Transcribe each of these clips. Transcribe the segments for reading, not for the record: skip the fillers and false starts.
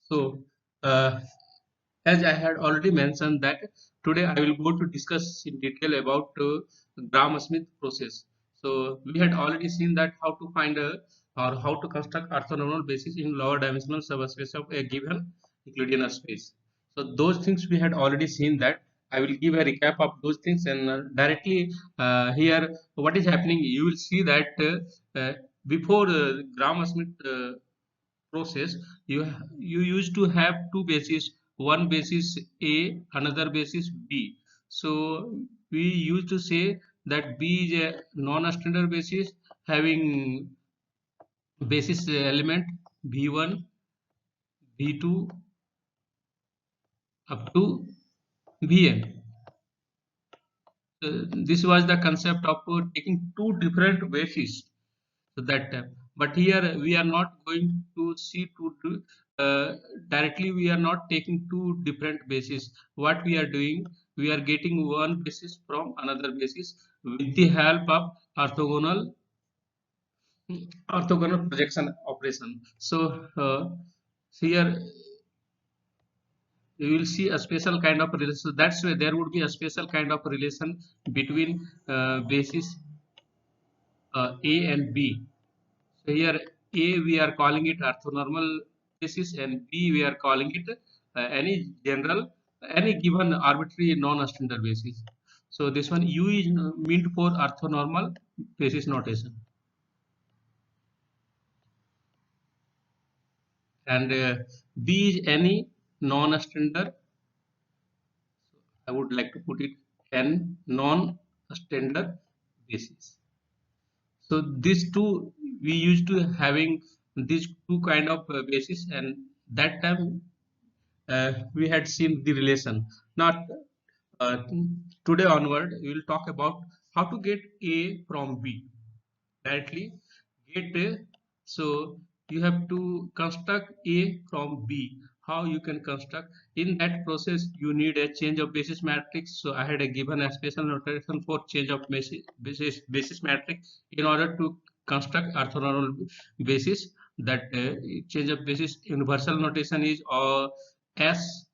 So, uh, as I had already mentioned that today I will go to discuss in detail about Gram-Smith process. So we had already seen that how to find a or how to construct orthonormal basis in lower dimensional subspace of a given Euclidean space. So those things we had already seen that. I will give a recap of those things and directly here what is happening. You will see that before Gram-Smith process you used to have two bases, one basis a, another basis b. So we used to say that b is a non-standard basis having basis element b1 b2 up to bn. This was the concept of taking two different bases. So that but here we are not going to see directly. We are not taking two different bases. What we are doing, we are getting one basis from another basis with the help of orthogonal orthogonal projection operation. So here you will see a special kind of relation. So that's why there would be a special kind of relation between basis a and b. So here A we are calling it orthonormal basis and B we are calling it any general, any given arbitrary non-standard basis. So this one U is meant for orthonormal basis notation, and B is any non-standard. I would like to put it n non-standard basis. So these two we used to having these two kind of basis, and that time we had seen the relation. Not uh, today onward, we will talk about how to get A from B directly. Get A. So you have to construct A from B. How you can construct in that process? You need a change of basis matrix. So I had a given a special notation for change of basis matrix in order to construct orthonormal basis. That change of basis universal notation is S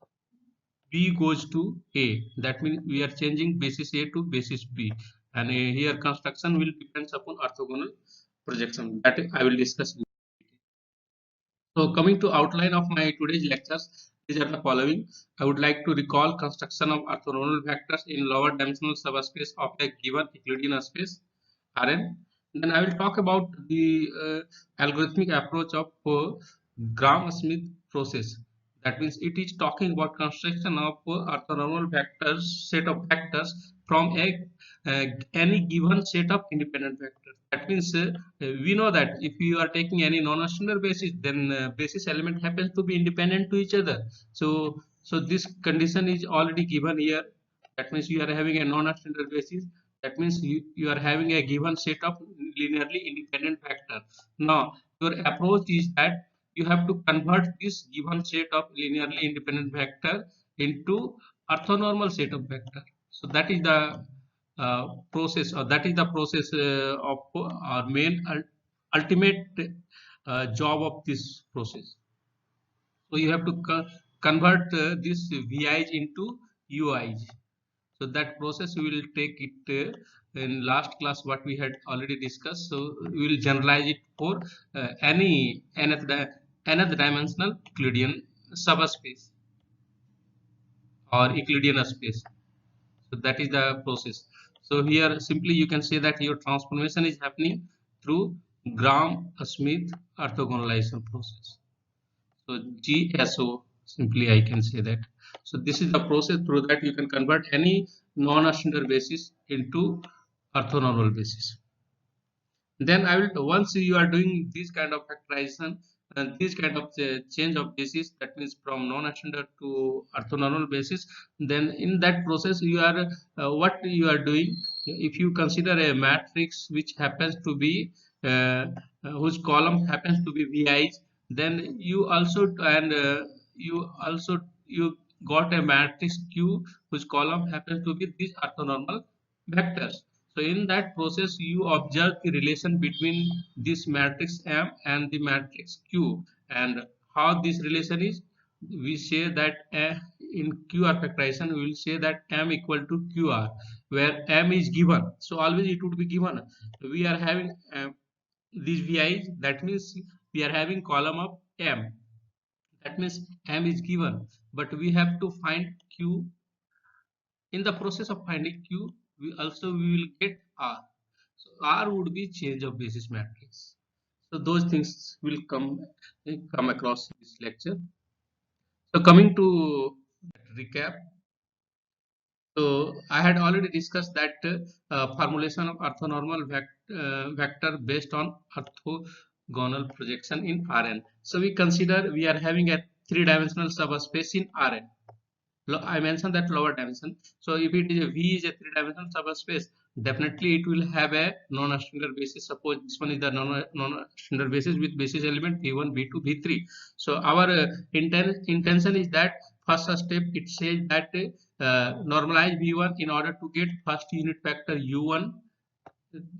B goes to A. That means we are changing basis A to basis B, and here construction will depends upon orthogonal projection that I will discuss. So coming to outline of my today's lectures, these are the following. I would like to recall construction of orthogonal vectors in lower dimensional subspace of a given Euclidean space Rn. Then I will talk about the algorithmic approach of Gram-Smith process. That means it is talking about construction of orthonormal vectors, set of vectors from any given set of independent vectors. That means we know that if you are taking any non-standard basis, then basis element happens to be independent to each other. So this condition is already given here. That means you are having a non-standard basis. That means you are having a given set of linearly independent vectors. Now your approach is that you have to convert this given set of linearly independent vector into orthonormal set of vector. So that is the process, or that is the process of our main ultimate job of this process. So you have to convert this VIs into UIs. So that process we will take it in last class what we had already discussed. So we will generalize it for any another dimensional Euclidean subspace or Euclidean space. So that is the process. So here simply you can say that your transformation is happening through Gram-Smith orthogonalization process. So GSO, simply I can say that. So this is the process through that you can convert any non-standard basis into orthonormal basis. Then I will, once you are doing this kind of factorization and this kind of change of basis, that means from non-standard to orthonormal basis, then in that process you are what you are doing, if you consider a matrix which happens to be whose column happens to be VIs, then you also you got a matrix Q whose column happens to be these orthonormal vectors. So in that process, you observe the relation between this matrix M and the matrix Q, and how this relation is. we say that in QR factorization we will say that m equal to QR, where m is given, so always it would be given. We are having these VIs, that means we are having column of m, that means m is given, but we have to find Q. In the process of finding Q, we will get R. So R would be change of basis matrix. So those things will come across in this lecture. So coming to recap, so I had already discussed that formulation of orthonormal vector based on orthogonal projection in Rn. So we consider we are having a three-dimensional subspace in Rn. I mentioned that lower dimension. So if it is a V is a three-dimensional subspace, definitely it will have a non-standard basis. Suppose this one is the non-standard basis with basis element V1, V2, V3. So our intention is that first step it says that normalize V1 in order to get first unit vector U1.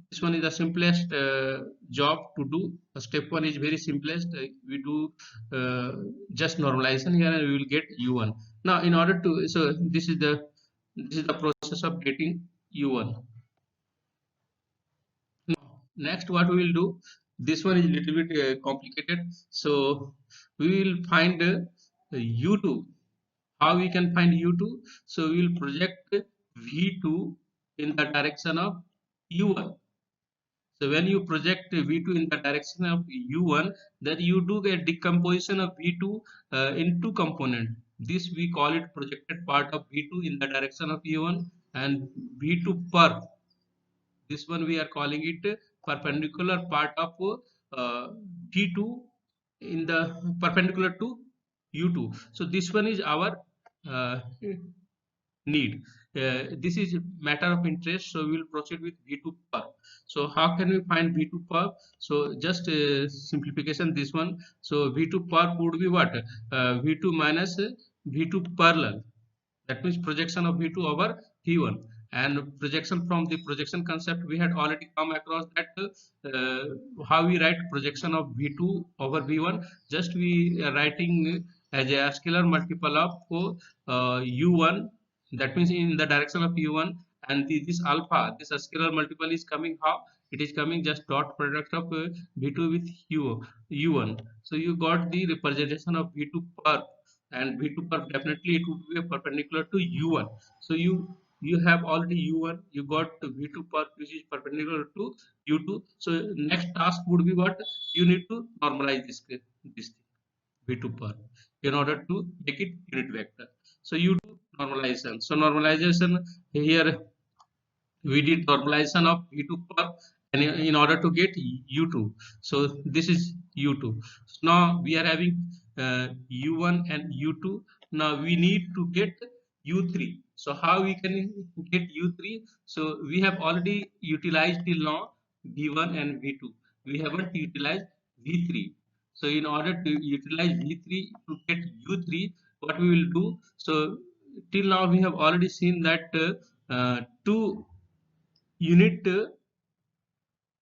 This one is the simplest job to do. Step one is very simplest. We do just normalization here and we will get U1. Now in order to, so this is the process of getting U1. Now, next what we will do, this one is a little bit complicated. So we will find U2. How we can find U2? So we will project V2 in the direction of U1. So when you project V2 in the direction of U1, then you do a decomposition of V2 in two components. This we call it projected part of V2 in the direction of U1, and V2 per. This one we are calling it perpendicular part of V2 in the perpendicular to U2. So this one is our uh, need. This is matter of interest, so we will proceed with V2 per. So how can we find V2 per? So just simplification this one. So V2 per would be what? V2 minus V2 parallel. That means projection of V2 over V1. And projection, from the projection concept we had already come across that how we write projection of V2 over V1. Just we are writing as a scalar multiple of U1, that means in the direction of U1, and this alpha, this scalar multiple is coming how? It is coming just dot product of V2 with U1. So you got the representation of V2 per, and V2 per definitely it would be a perpendicular to U1. So you have already U1, you got V2 per which is perpendicular to U2. So next task would be what? You need to normalize this thing, V2 per, in order to make it unit vector. So you do normalization. So normalization here we did normalization of U2 per, and in order to get U2. So this is U2. So now we are having U1 and U2. Now we need to get U3. So how we can get U3? So we have already utilized till now V1 and V2. We haven't utilized V3. So in order to utilize V3 to get U3, what we will do? So till now we have already seen that two unit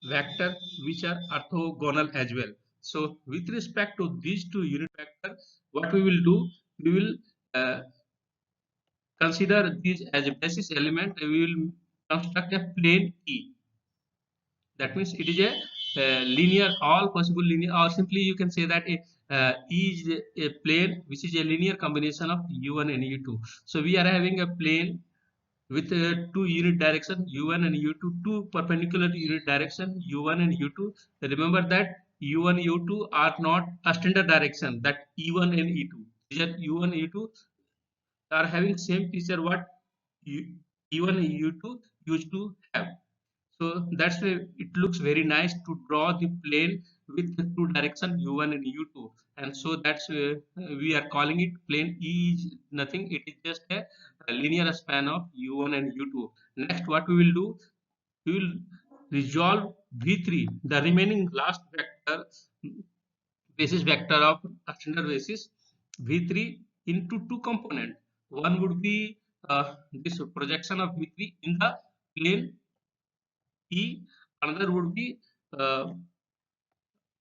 vector which are orthogonal as well. So with respect to these two unit vector, what we will do, we will uh, consider these as a basis element. We will construct a plane E. That means it is a linear, all possible linear, or simply you can say that E is a plane which is a linear combination of U1 and U2. So we are having a plane with two unit direction U1 and U2, two perpendicular unit direction U1 and U2. Remember that U1 U2 are not a standard direction, that E1 and E2. These are U1 U2 are having same feature what E1 and U2 used to have. So that's why it looks very nice to draw the plane with the two direction U1 and U2. And so that's we are calling it plane E is nothing. It is just a linear span of U1 and U2. Next, what we will do, we will resolve V3, the remaining last vector, basis vector of standard basis V3 into two component. One would be this projection of V3 in the plane E, another would be uh,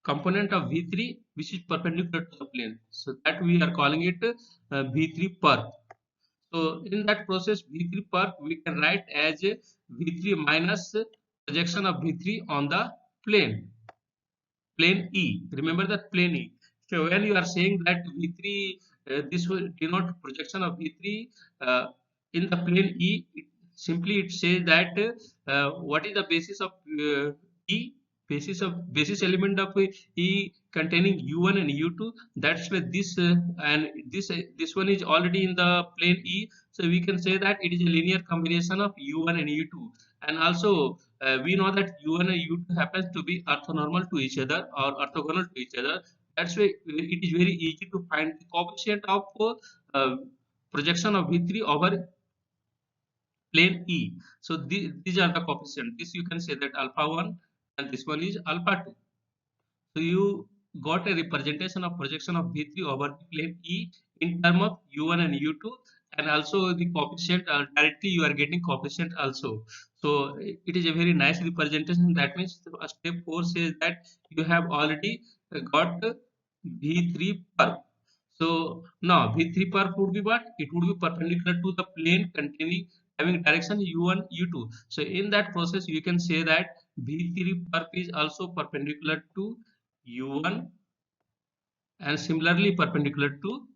component of V3 which is perpendicular to the plane. So that we are calling it V3 perp. So in that process V3 perp we can write as V3 minus projection of V3 on the plane. Plane E. Remember that plane E. So when you are saying that V3, this will denote projection of V3 in the plane E, simply it says that what is the basis of E? Basis element of E containing U1 and U2. That's why this and this one is already in the plane E. So we can say that it is a linear combination of U1 and U2. And also we know that U1 and U2 happens to be orthonormal to each other or orthogonal to each other. That's why it is very easy to find the coefficient of uh, projection of V3 over plane E. So these are the coefficients. This you can say that alpha 1 and this one is alpha 2. So you got a representation of projection of V3 over the plane E in term of U1 and U2, and also the coefficient directly you are getting coefficient also. So it is a very nice representation. That means step 4 says that you have already got V3 perp. So now V3 perp would be what? It would be perpendicular to the plane containing having direction U1, U2. So in that process you can say that V3 perp is also perpendicular to U1 and similarly perpendicular to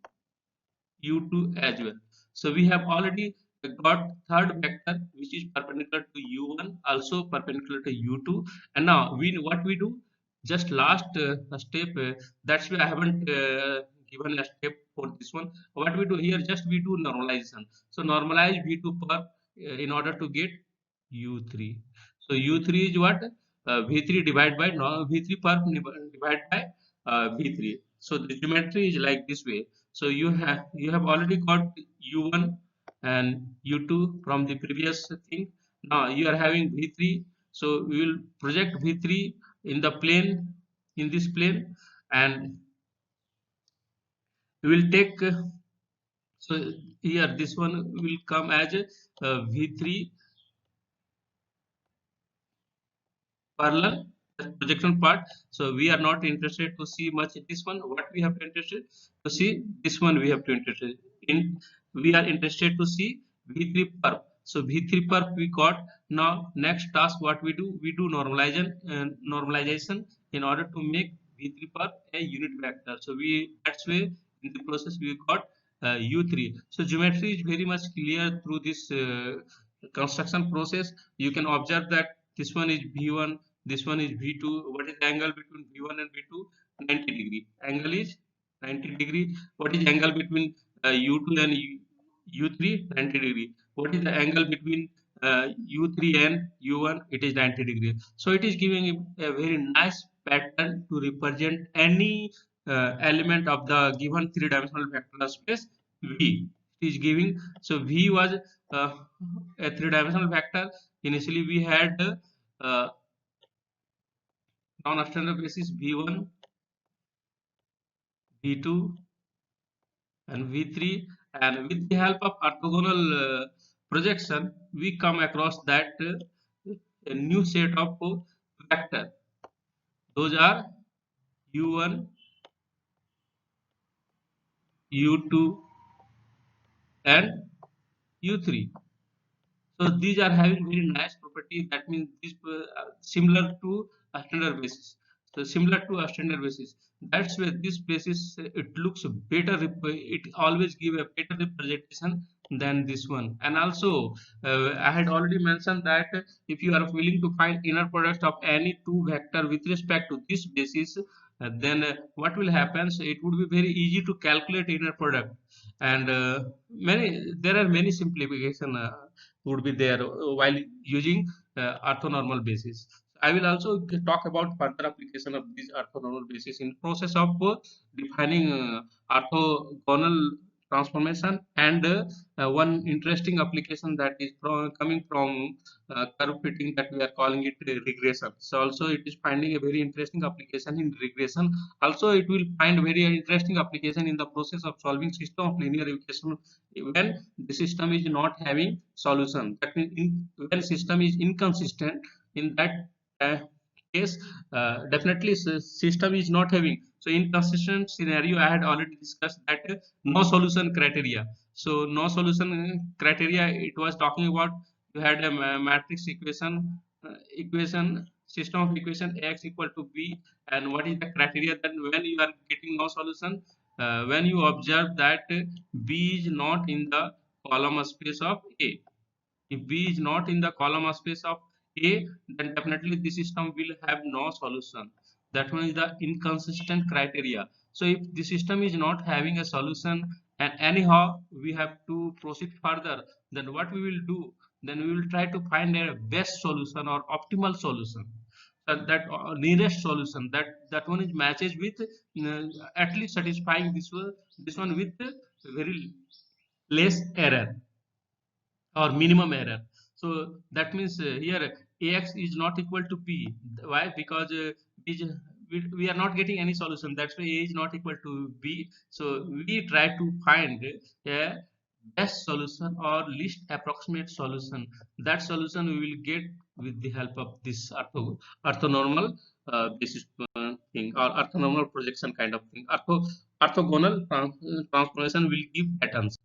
U2 as well. So we have already got third vector which is perpendicular to U1 also perpendicular to U2, and now we what we do just last step, that's why I haven't given a step for this one. What we do here, just we do normalization. So normalize V2 per in order to get U3. So U3 is what? V3 divided by no, V3 per divided by V3. So the geometry is like this way. So you have already got U1 and U2 from the previous thing. Now you are having V3. So we will project V3 in the plane, in this plane, and we will take so here this one will come as V3 parallel projection part. So we are not interested to see much in this one. What we have to interested to see, this one we have to interested in. We are interested to see V3 perp. So V3 perp we got. Now next task what we do normalization in order to make V3 perp a unit vector. So we, that's way in the process we got U3. So geometry is very much clear through this construction process. You can observe that this one is V1, this one is V2. What is the angle between V1 and V2? 90 degree. Angle is 90 degree. What is the angle between U2 and U3? 90 degree. What is the angle between U3 and U1? It is 90 degree. So it is giving a very nice pattern to represent any element of the given three-dimensional vector space V. It is giving, so V was a three-dimensional vector. Initially we had uh, non-standard basis V1, V2 and V3, and with the help of orthogonal projection we come across that a new set of vector. Those are U1, U2 and U3. So these are having very nice property. That means this similar to a standard basis. So similar to a standard basis. That's where this basis it looks better. It always give a better representation than this one. And also I had already mentioned that if you are willing to find inner product of any two vector with respect to this basis, then what will happen? So it would be very easy to calculate inner product, and there are many simplification. Would be there while using orthonormal basis. I will also talk about further application of these orthonormal basis in process of defining orthogonal transformation, and one interesting application that is coming from curve fitting, that we are calling it regression. So also it is finding a very interesting application in regression. Also it will find very interesting application in the process of solving system of linear equation when the system is not having solution. That means when system is inconsistent, in that case, definitely system is not having. So inconsistent scenario, I had already discussed that no solution criteria. So no solution criteria, it was talking about you had a matrix equation system of equation Ax equal to B, and what is the criteria then when you are getting no solution? When you observe that B is not in the column space of A. If B is not in the column space of A, then definitely the system will have no solution. That one is the inconsistent criteria. So if the system is not having a solution and anyhow we have to proceed further, then what we will do? Then we will try to find a best solution or optimal solution. That nearest solution, that one is matches with at least satisfying this one with very less error or minimum error. So that means here Ax is not equal to B. Why? Because we are not getting any solution. That's why A is not equal to B. So we try to find a best solution or least approximate solution. That solution we will get with the help of this orthonormal basis thing or orthonormal projection kind of thing. Orthogonal transformation will give that answer.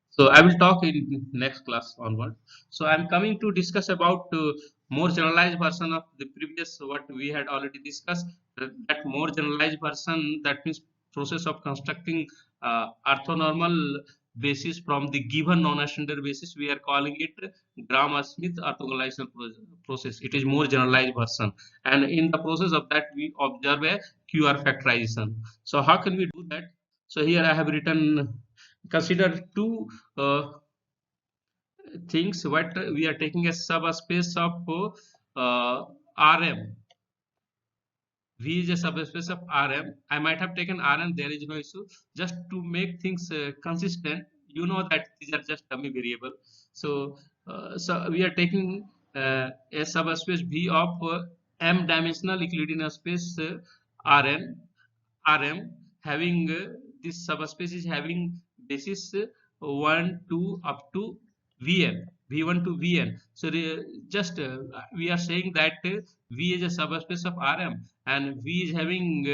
So I will talk in next class onward. So I'm coming to discuss about more generalized version of the previous what we had already discussed. That more generalized version, that means process of constructing orthonormal basis from the given non-standard basis. We are calling it Gram-Smith orthogonalization process. It is more generalized version, and in the process of that we observe a QR factorization. So how can we do that? So here I have written, consider two things. What we are taking a subspace of Rm. V is a subspace of Rm. I might have taken Rm, there is no issue. Just to make things consistent, you know that these are just dummy variable. So we are taking a subspace V of m dimensional Euclidean space Rm having this subspace is having basis 1 2 up to Vn, V1 to Vn. So just we are saying that V is a subspace of Rm and V is having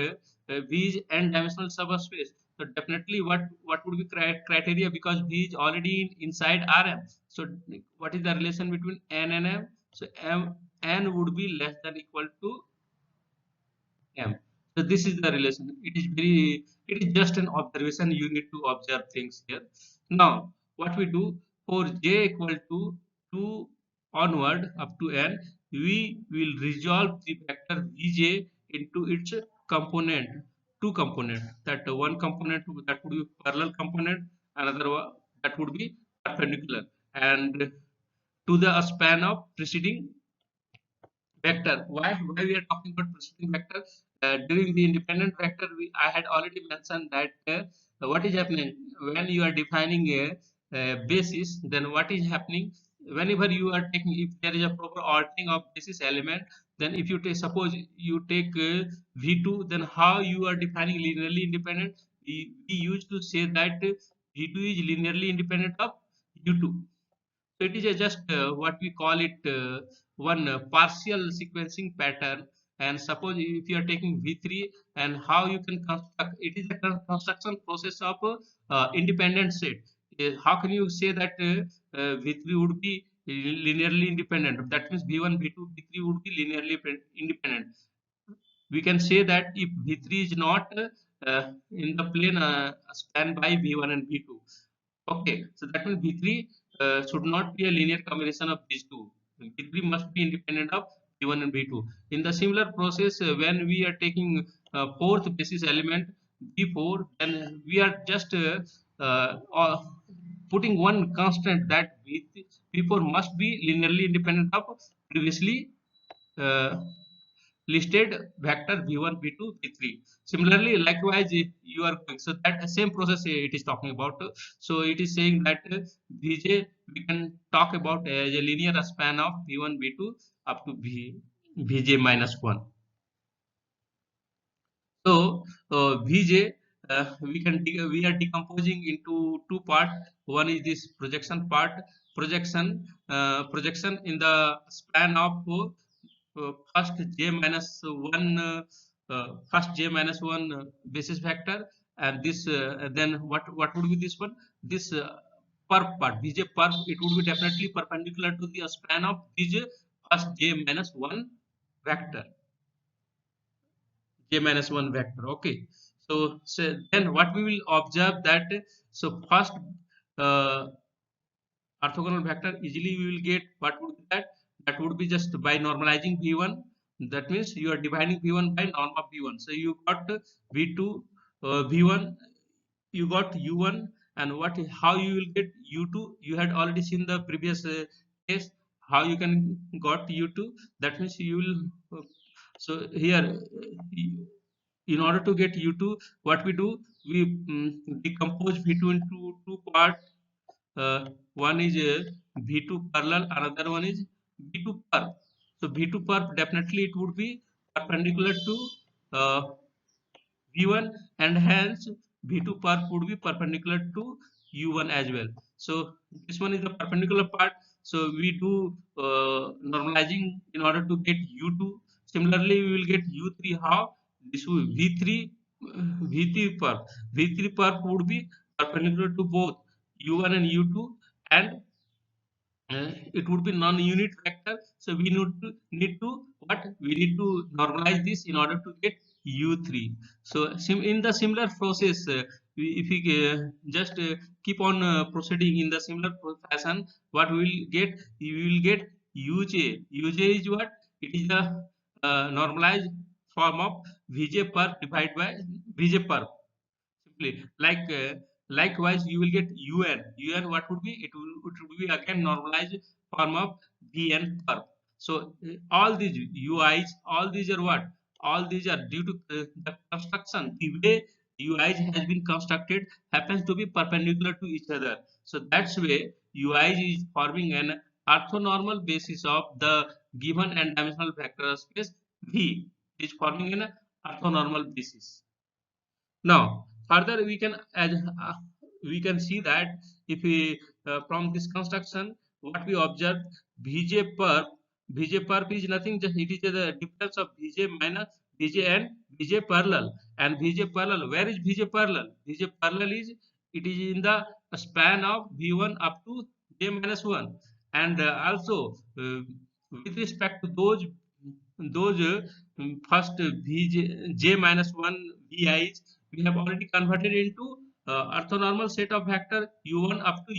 V is n-dimensional subspace. So definitely what would be criteria, because V is already inside Rm. So what is the relation between n and m? So n would be less than equal to m. So this is the relation. It is just an observation. You need to observe things here. Now, what we do for j equal to 2 onward up to n, we will resolve the vector vj into its component, two component. That one component that would be parallel component, another one that would be perpendicular, and to the span of preceding vector. Why we are talking about preceding vector? During the independent vector, I had already mentioned that what is happening when you are defining a basis. Then what is happening whenever you are taking, if there is a proper ordering of basis element, then if you take, suppose you take v2, then how you are defining linearly independent? We used to say that v2 is linearly independent of u2. So it is just what we call it one partial sequencing pattern. And suppose if you are taking V3, and how you can construct, it is a construction process of independent set. How can you say that V3 would be linearly independent? That means V1, V2, V3 would be linearly independent. We can say that if V3 is not in the plane span by V1 and V2. Okay, so that means V3 should not be a linear combination of these two. V3 must be independent of V1 and V2. In the similar process, when we are taking fourth basis element V4, then we are just putting one constant, that V4 must be linearly independent of previously uh, listed vector v1 v2 v3. Similarly, likewise, if you are going, so that same process it is talking about. So it is saying that vj we can talk about as a linear span of v1 v2 up to vj minus 1. So vj we are decomposing into two parts. One is this projection part, projection in the span of first j minus one first j minus one basis vector, and this then what would be this one, this perp part vj perp, it would be definitely perpendicular to the span of this first j minus one vector, j minus one vector. Okay, so then what we will observe that, so first uh, orthogonal vector, easily we will get what would be that, that would be just by normalizing v1, that means you are dividing v1 by norm of v1, so you got v2 v1, you got u1, and what how you will get u2, you had already seen the previous case how you can got u2, that means you will so here in order to get u2, what we do, we decompose v2 into two parts. One is V2 parallel, another one is V2 perp. So V2 perp definitely it would be perpendicular to uh, V1, and hence V2 perp would be perpendicular to U1 as well. So this one is the perpendicular part. So we do normalizing in order to get U2. Similarly, we will get U3. How? This will V3 V3 perp. V3 perp would be perpendicular to both U1 and U2, and it would be non-unit vector. So we need to what, we need to normalize this in order to get u3. So in the similar process, if we just keep on proceeding in the similar fashion, what we will get, we will get uj. Uj is what, it is the normalized form of vj per divided by vj per, simply like likewise you will get un. What would be, it would be again normalized form of vn perp. So all these uis, all these are what, all these are due to the construction, the way uis has been constructed happens to be perpendicular to each other. So that's way uis is forming an orthonormal basis of the given n dimensional vector space v, is forming an orthonormal basis. Now, further we can see that if we from this construction, what we observe, Vj perp, Vj perp is nothing, just it is the difference of Vj minus Vj and Vj parallel. And Vj parallel, where is Vj parallel? Vj parallel is, it is in the span of V1 up to j minus 1, and also with respect to those first Vj j minus 1 Vi's, we have already converted into orthonormal set of vector u1 up to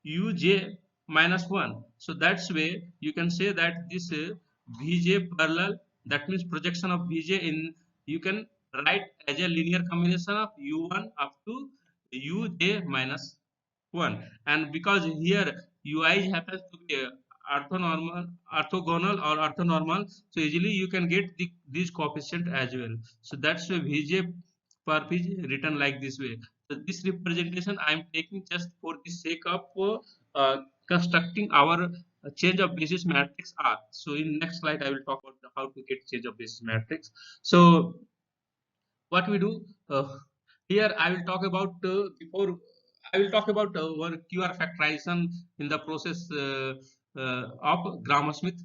uj minus 1. So that's way you can say that this vj parallel, that means projection of vj in, you can write as a linear combination of u1 up to uj minus 1. And because here ui happens to be orthogonal or orthonormal, so easily you can get these coefficient as well. So that's why vj perp is written like this way. So this representation I am taking just for the sake of constructing our change of basis matrix R. So in next slide I will talk about how to get change of basis matrix. So what we do here, I will talk about before I will talk about one QR factorization in the process of Gram-Schmidt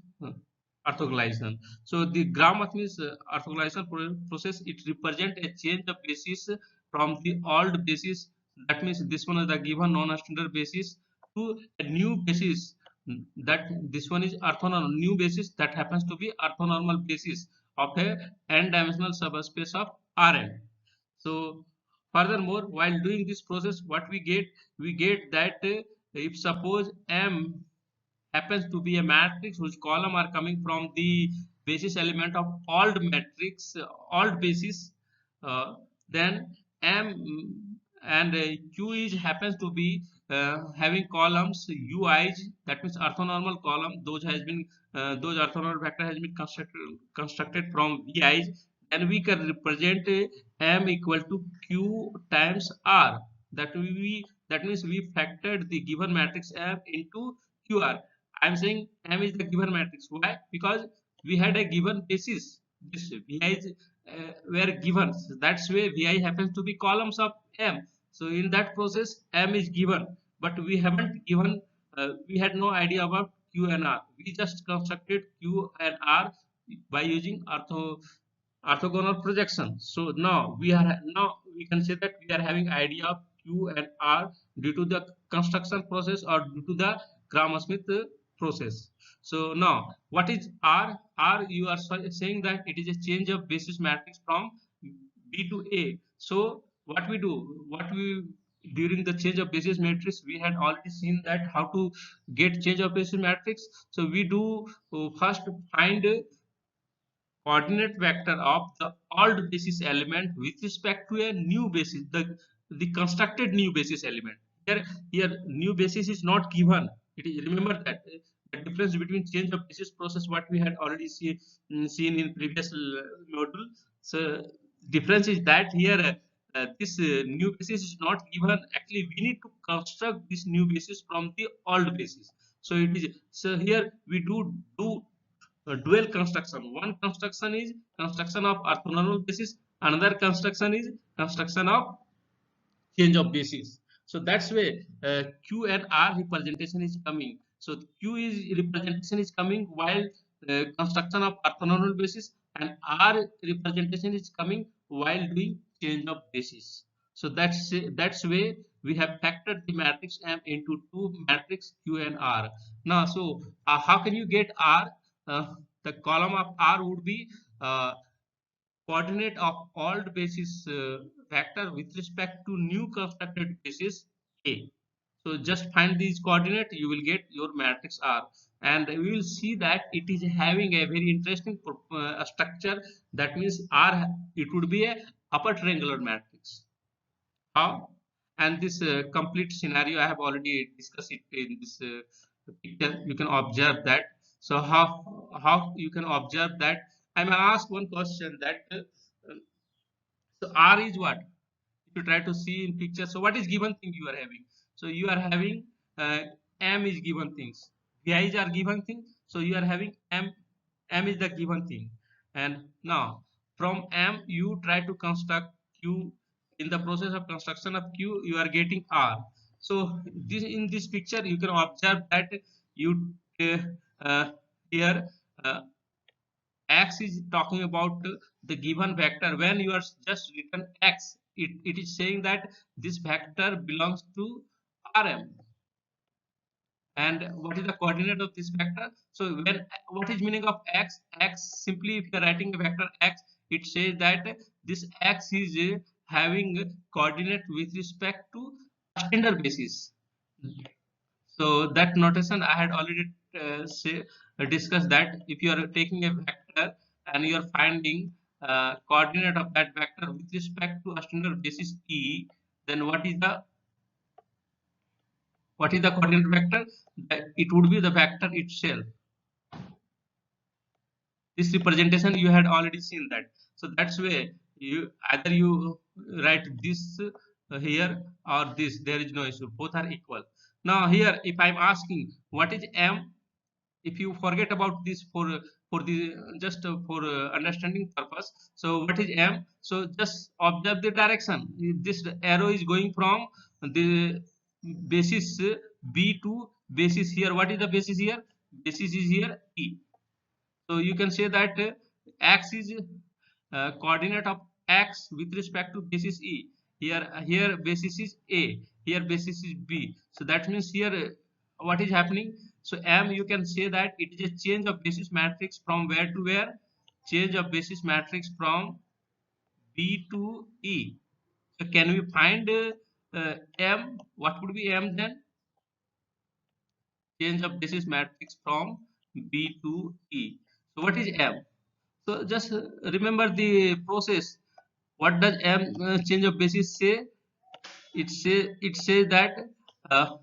orthogonalization. So the Gram-Schmidt orthogonalization process, it represents a change of basis from the old basis, that means this one is the given non-standard basis, to a new basis, that this one is orthonormal new basis, that happens to be orthonormal basis of a n-dimensional subspace of Rn. So furthermore, while doing this process, what we get that if suppose M happens to be a matrix whose column are coming from the basis element of old matrix, old basis, then M and Q is happens to be having columns UIs, that means orthonormal column, those has been those orthonormal vector has been constructed from VIs, and we can represent M equal to Q times R. That means we factored the given matrix M into QR. I am saying M is the given matrix. Why? Because we had a given basis. This VIs were given. So that's why VI happens to be columns of M. So in that process, M is given, but we haven't given. We had no idea about Q and R. We just constructed Q and R by using orthogonal projection. So now we can say that we are having idea of Q and R due to the construction process or due to the Krammer-Smith process. So now what is R? R, you are saying that it is a change of basis matrix from B to A. So what we do, what we during the change of basis matrix, we had already seen that how to get change of basis matrix. So we do first find coordinate vector of the old basis element with respect to a new basis, the constructed new basis element. Here new basis is not given. It is, remember that the difference between change of basis process what we had already seen in previous module. So difference is that here this new basis is not given. Actually we need to construct this new basis from the old basis. So it is, so here we do dual construction. One construction is construction of orthonormal basis, another construction is construction of change of basis. So that's way Q and R representation is coming. So Q is representation is coming while construction of orthonormal basis, and R representation is coming while doing change of basis. So that's way we have factored the matrix M into two matrix Q and R. Now, so how can you get R? The column of R would be coordinate of old basis vector with respect to new constructed basis A. So just find these coordinate, you will get your matrix R, and we will see that it is having a very interesting structure. That means R, it would be a upper triangular matrix. How? And this complete scenario I have already discussed it in this picture. You can observe that. So how you can observe that? I may ask one question that so R is what? If you try to see in picture, so what is given thing you are having? So you are having M is given things, VI's are given thing. So you are having M is the given thing, and now from M you try to construct Q. In the process of construction of Q, you are getting R. So this in this picture you can observe that you here X is talking about the given vector. When you are just written X, it is saying that this vector belongs to Rm. And what is the coordinate of this vector? So when what is meaning of X? X, simply if you are writing a vector X, it says that this X is having coordinate with respect to standard basis. So that notation I had already discussed that if you are taking a vector and you are finding coordinate of that vector with respect to a standard basis E, then what is the coordinate vector? It would be the vector itself. This representation you had already seen that. So that's way you either you write this here or this. There is no issue. Both are equal. Now here, if I'm asking what is M, if you forget about this for the just for understanding purpose, so what is M? So just observe the direction. This arrow is going from the basis B to basis here. What is the basis here? Basis is here E. So you can say that X is coordinate of X with respect to basis E. Here basis is A, here basis is B. So that means here what is happening? So M, you can say that it is a change of basis matrix from where to where? Change of basis matrix from B to E. So can we find M? What would be M then? Change of basis matrix from B to E. So what is M? So just remember the process. What does M change of basis say? It says that uh,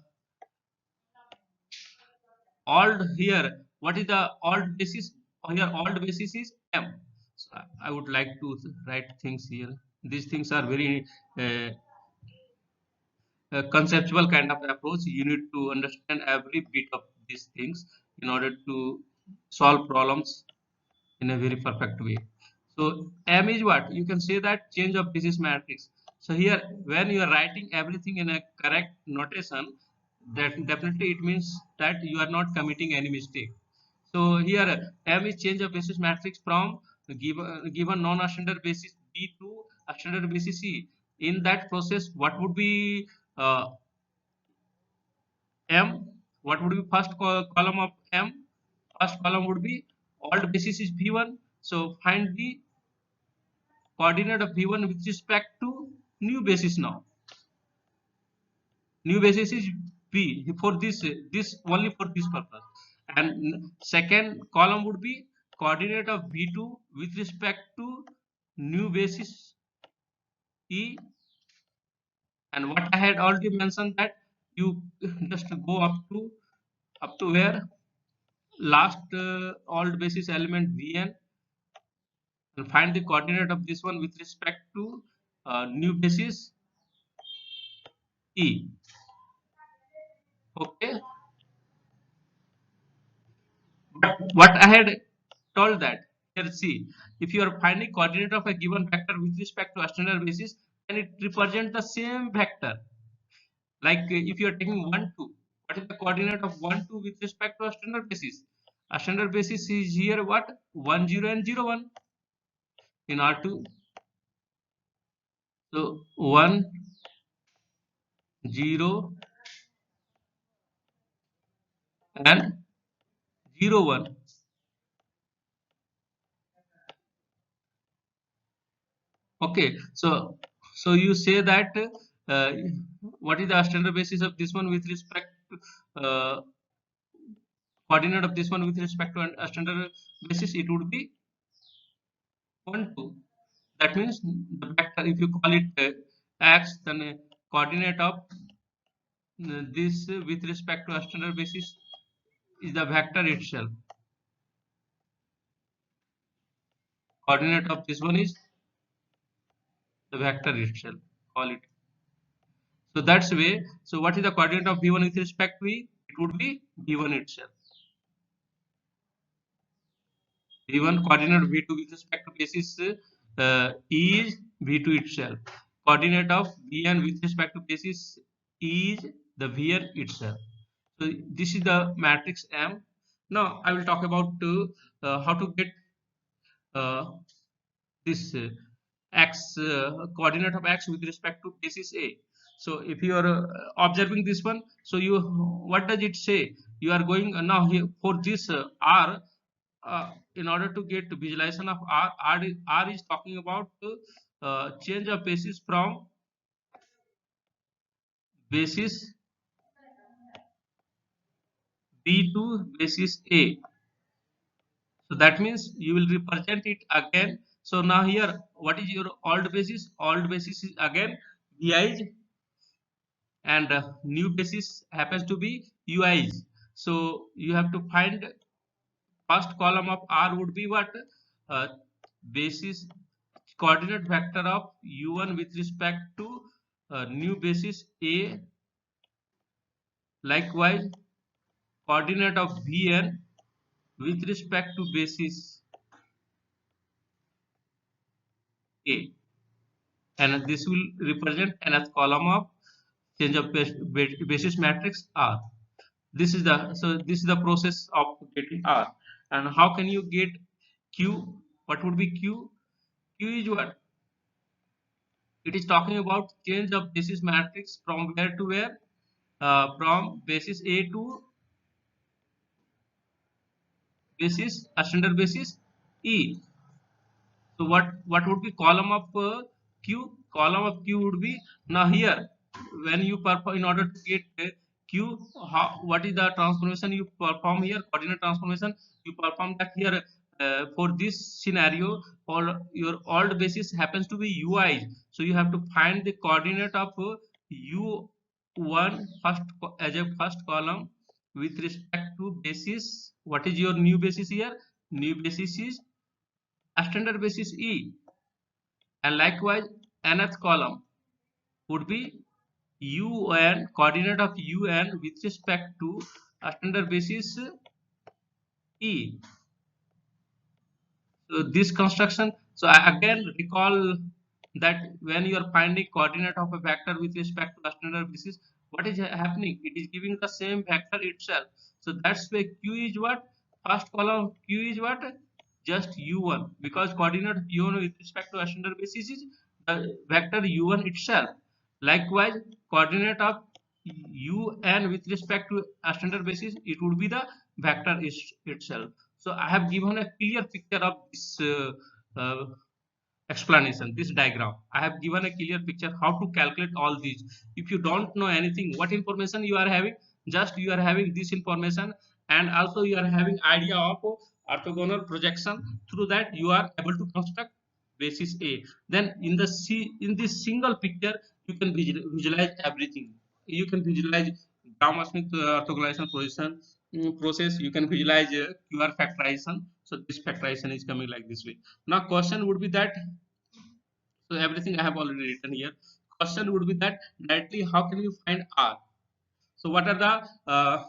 old here. What is the old basis? Here old basis is M. So I would like to write things here. These things are very conceptual kind of approach. You need to understand every bit of these things in order to solve problems in a very perfect way. So M is what? You can say that change of basis matrix. So here when you are writing everything in a correct notation, that definitely it means that you are not committing any mistake. So here M is change of basis matrix from given non-standard basis B to a standard basis C. In that process, what would be M? What would be first column of M? First column would be old basis is V1. So find the coordinate of V1 with respect to new basis now. New basis is B for this only for this purpose. And second column would be coordinate of V2 with respect to new basis E. And what I had already mentioned that you just go up to where last old basis element Vn and find the coordinate of this one with respect to new basis E. Okay, but what I had told that here see, if you are finding coordinate of a given vector with respect to a standard basis, then it represents the same vector. Like if you are taking 1 2, what is the coordinate of 1 2 with respect to a standard basis? A standard basis is here what 1 0 and 0 1 in R2. So 1 0 and 0 1. Okay, so you say that uh, what is the standard basis of this one with respect to coordinate of this one with respect to a standard basis? It would be 1 2. That means the vector, if you call it x, then coordinate of this with respect to a standard basis is the vector itself. Coordinate of this one is the vector itself. Call it. So that's way. So what is the coordinate of v1 with respect to e? It would be v1 itself. v1 coordinate of v2 with respect to basis e is v2 itself. Coordinate of vn with respect to basis is the vn itself. So this is the matrix M. Now I will talk about how to get uh, this x coordinate of x with respect to basis A. So if you are observing this one, so you what does it say? You are going now here for this R. In order to get visualization of R is talking about change of basis from basis B to basis A. So that means you will represent it again. So now here, what is your old basis? Old basis is again VI's and new basis happens to be UI's. So you have to find first column of R would be what? Uh, Basis coordinate vector of U1 with respect to new basis A. Likewise, coordinate of Vn with respect to basis A. And this will represent nth column of change of basis matrix R. This is the process of getting R. And how can you get Q? What would be Q? Q is what? It is talking about change of basis matrix from where to where? From basis A to basis standard basis E. So what would be column of Q? Column of Q would be now here when you perform in order to get Q. What is the transformation you perform here? Coordinate transformation you perform that here for this scenario. All your old basis happens to be UI. So you have to find the coordinate of U1 first as a first column with respect to basis. What is your new basis here? New basis is a standard basis E, and likewise nth column would be UN coordinate of UN with respect to a standard basis E. So this construction, so I again recall that when you are finding coordinate of a vector with respect to a standard basis, what is happening? It is giving the same vector itself. So that's why Q is what? First column of Q is what? Just U1, because coordinate U1 with respect to ascending basis is the vector U1 itself. Likewise, coordinate of UN with respect to ascending basis, it would be the vector itself. So I have given a clear picture of this uh, explanation, this diagram. I have given a clear picture how to calculate all these. If you don't know anything, what information you are having, just you are having this information, and also you are having idea of orthogonal projection. Through that you are able to construct basis A. Then in the in this single picture you can visualize everything. You can visualize Gram-Schmidt orthogonalization position process. You can visualize QR factorization. So this factorization is coming like this way. Now question would be that, so everything I have already written here. Question would be that directly how can you find R? So what are the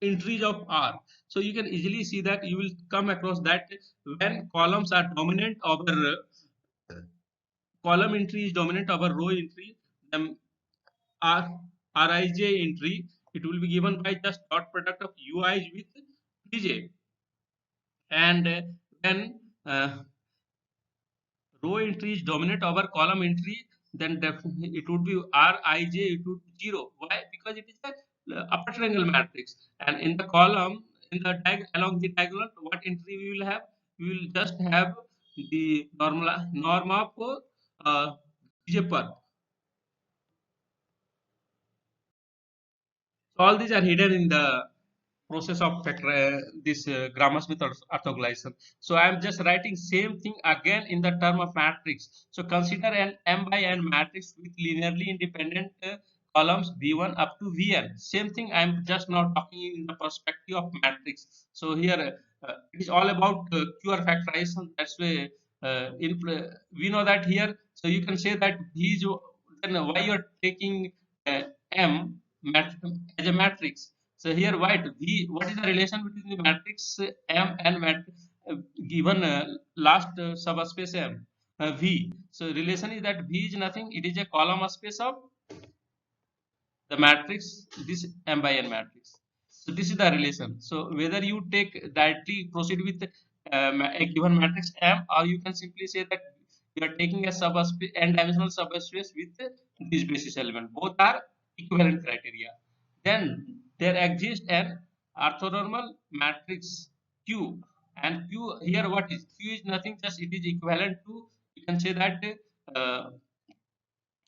entries of R? So you can easily see that you will come across that when columns are dominant over column entry is dominant over row entry, then R Rij entry, it will be given by just dot product of Uij with Pj. And when row entry is dominant over column entry, then definitely it would be Rij, it would be 0. Why? Because it is a upper triangle matrix, and in the column, in the along the diagonal, what entry we will have? We will just have the norm of Bj per. So all these are hidden in the process of this Gram-Schmidt orthogonalization. So I am just writing same thing again in the term of matrix. So consider an m by n matrix with linearly independent columns v1 up to vn. Same thing I am just now talking in the perspective of matrix. So here it is all about QR factorization. That's why we know that here. So you can say that these, then why you are taking m as a matrix. So here what V, what is the relation between the matrix M and given last subspace M V. So relation is that V is nothing. It is a column space of the matrix, this M by N matrix. So this is the relation. So whether you take directly proceed with a given matrix M, or you can simply say that you are taking a subspace n dimensional subspace with this basis element. Both are equivalent criteria. Then there exists an orthonormal matrix Q, and Q here, what is Q is nothing, just it is equivalent to, you can say that uh,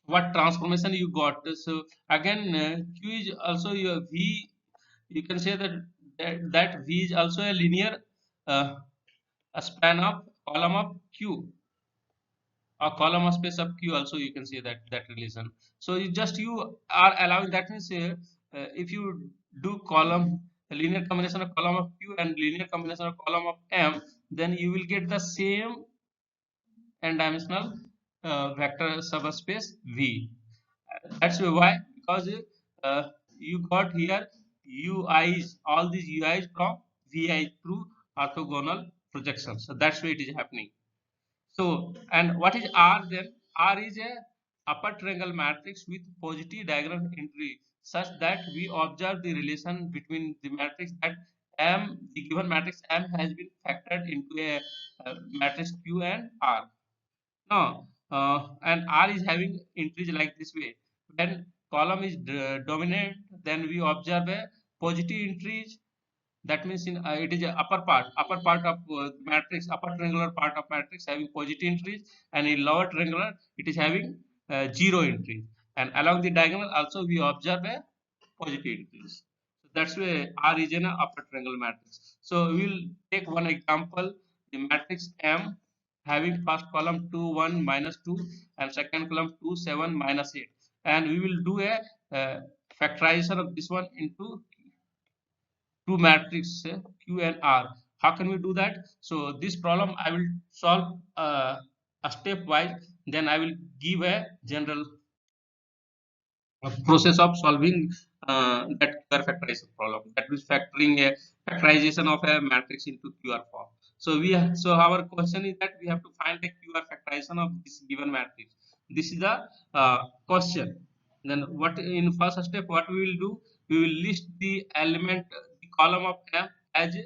what transformation you got. So again Q is also your V, you can say that that V is also a linear uh, a span of column of Q, or column of space of Q also, you can say that that relation. So you just you are allowing, that means if you do column linear combination of column of Q and linear combination of column of M, then you will get the same n dimensional vector subspace V. That's why, because uh, you got here UIs, all these UIs from VI through orthogonal projection. So that's why it is happening. So, and what is R then? R is a upper triangle matrix with positive diagonal entry, such that we observe the relation between the matrix that M, the given matrix M has been factored into a matrix Q and R. Now, and R is having entries like this way. When column is dominant, then we observe a positive entries. That means in it is a upper part of matrix, upper triangular part of matrix having positive entries, and in lower triangular it is having zero entries. And along the diagonal also we observe a positive entries. So that's why R is an upper triangle matrix. So we will take one example: the matrix M having first column 2 1 minus 2 and second column 2 7 minus 8, and we will do a factorization of this one into two matrices Q and R. How can we do that? So this problem I will solve a stepwise. Then I will give a general process of solving that QR factorization problem. That is factoring a factorization of a matrix into QR form. So so our question is that we have to find the QR factorization of this given matrix. This is the question. Then what in first step what we will do, we will list the element, the column of M as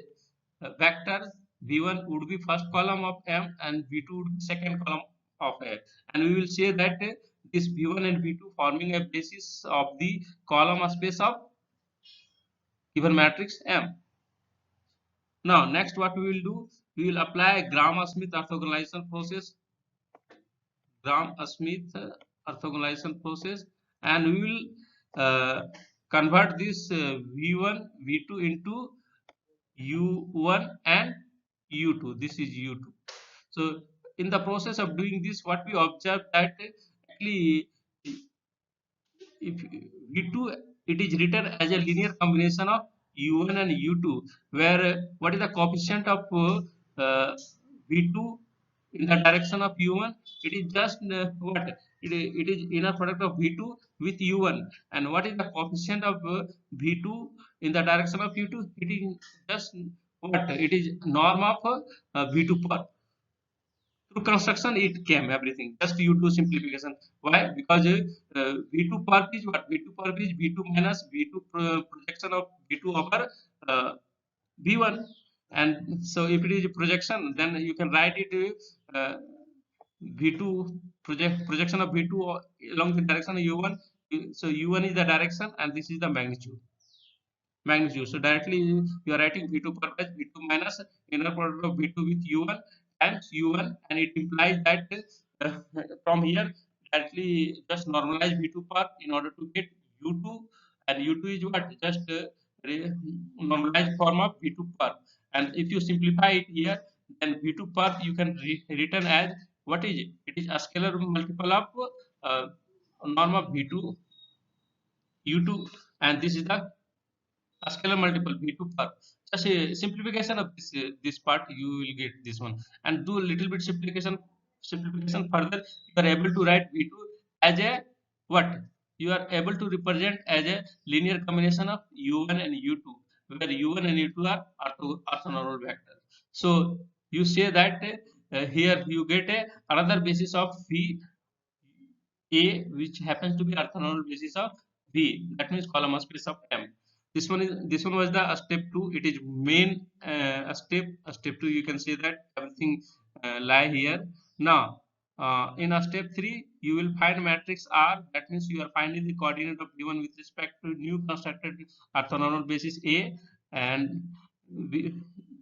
vector. V1 would be first column of M and V2 would be second column of M, and we will say that this V1 and V2 forming a basis of the column space of given matrix M. Now next what we will do, we will apply Gram-Schmidt orthogonalization process, Gram-Schmidt orthogonalization process, and we will convert this V1, V2 into U1 and U2. This is U2. So in the process of doing this, what we observe that actually if V2, it is written as a linear combination of U1 and U2, where what is the coefficient of V2 in the direction of U1? It is just what? It is inner product of V2 with U1. And what is the coefficient of V2 in the direction of U2? It is just what? It is norm of V2 per. Through construction it came everything, just U2 simplification. Why? Because V2 perp is what? V2 perp is V2 minus V2 projection of V2 over V1. And so if it is a projection, then you can write it uh, V2 projection of V2 along the direction of U1. So U1 is the direction and this is the magnitude. So directly you are writing V2 per plus V2 minus inner product of V2 with U1 times U1, and it implies that uh, from here directly just normalize V2 per in order to get U2, and U2 is what? Just normalized form of V2 per. And if you simplify it here, then V2 per you can return as what is it? It is a scalar multiple of uh, norm of V2 U2, and this is the a scalar multiple V2 per. Just a simplification of this part, you will get this one, and do a little bit simplification further. You are able to write V2 as a what? You are able to represent as a linear combination of U1 and U2, where U1 and U2 are orthonormal vectors. So you say that here you get another basis of V A, which happens to be orthonormal basis of V. That means column space of M. This one was the step two. It is main step two. You can say that everything lie here. Now in a step three, you will find matrix R. That means you are finding the coordinate of given with respect to new constructed orthonormal basis A, and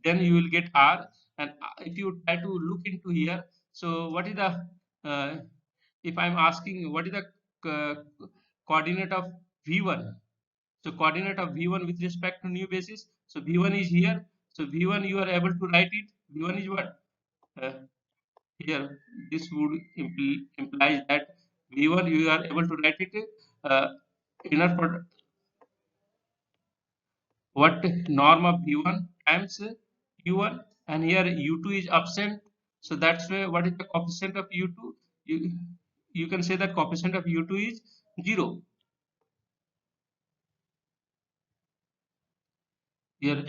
then you will get R. And if you try to look into here, so what is the if I'm asking what is the coordinate of V1? So coordinate of V1 with respect to new basis. So V1 is here. So V1 you are able to write it. V1 is what? Uh, Here this would implies that V1 you are able to write it uh, inner product, what norm of V1 times U1, and here U2 is absent. So that's why what is the coefficient of U2? You can say that coefficient of U2 is 0. Here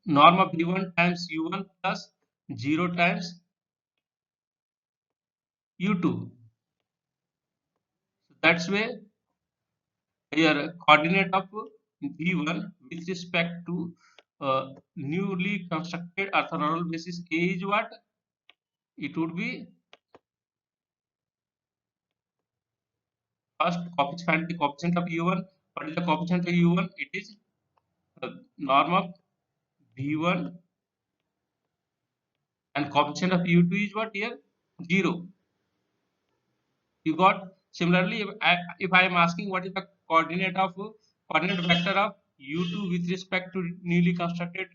norm of V1 times U1 plus 0 times U2. So that's why here coordinate of V1 with respect to newly constructed orthonormal basis A is what? It would be first find the coefficient of U1. What is the coefficient of U1? It is norm of V1, and coefficient of U2 is what here? 0. You got. Similarly, if I am asking what is the coordinate vector of U2 with respect to newly constructed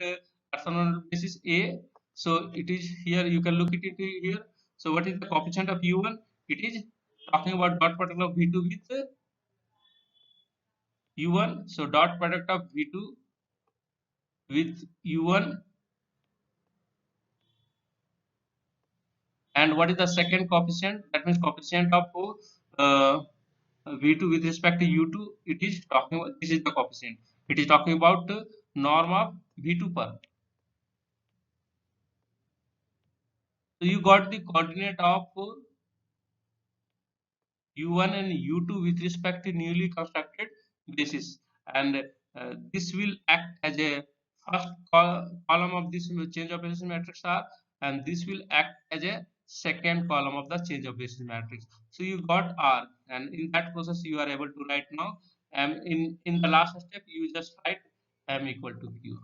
orthogonal basis A, so it is here. You can look at it here. So what is the coefficient of U1? It is talking about dot product of V2 with U1. So dot product of V2 with U1, and what is the second coefficient? That means coefficient of uh, V2 with respect to U2. It is talking about, this is the coefficient. It is talking about norm of V2 per. So you got the coordinate of u1 and u2 with respect to newly constructed basis, and this will act as a first column of this change of basis matrix R, and this will act as a second column of the change of basis matrix. So you got R, and in that process you are able to write now in the last step you just write m equal to q.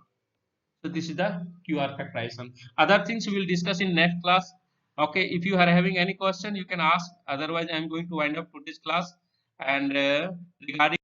So this is the QR factorization. Other things we will discuss in next class. Okay, if you are having any question you can ask, otherwise I am going to wind up today's class. And regarding